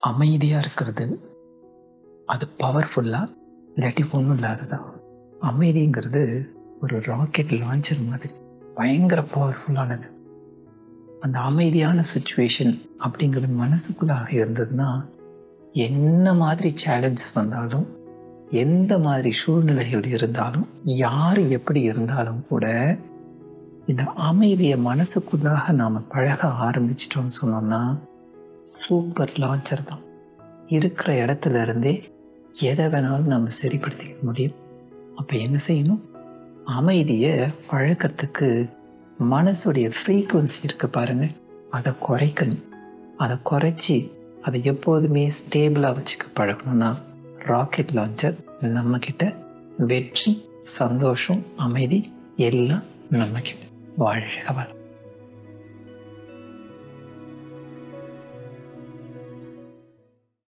அமைதியாக இருக்கிறது அது பவர்ஃபுல்லாக இல்லாட்டி ஒன்றும் இல்லாததா? அமைதிங்கிறது ஒரு ராக்கெட் லான்ச்சர் மாதிரி பயங்கர பவர்ஃபுல்லானது. அந்த அமைதியான சுச்சுவேஷன் அப்படிங்கிறது மனசுக்குள்ளாக இருந்ததுன்னா என்ன மாதிரி சேலஞ்சஸ் வந்தாலும், எந்த மாதிரி சூழ்நிலைகள் இருந்தாலும், யார் எப்படி இருந்தாலும் கூட இந்த அமைதியை மனசுக்குள்ளாக நாம் பழக ஆரம்பிச்சிட்டோம்னு சொன்னோம்னா சூப்பர் லான்ச்சர் தான். இருக்கிற இடத்துல இருந்தே எதை வேணாலும் நம்ம சரிப்படுத்திக்க முடியும். அப்போ என்ன செய்யணும்? அமைதியை பழக்கிறதுக்கு மனசுடைய ஃப்ரீக்குவன்சி இருக்கு பாருங்க, அதை குறைக்கணும். அதை குறைச்சி அதை எப்போதுமே ஸ்டேபிளாக வச்சுக்க பழகணும்னா ராக்கெட் லான்ச்சர் நம்மக்கிட்ட வெற்றி, சந்தோஷம், அமைதி எல்லாம் நம்மக்கிட்ட. வாழ்க வளம்.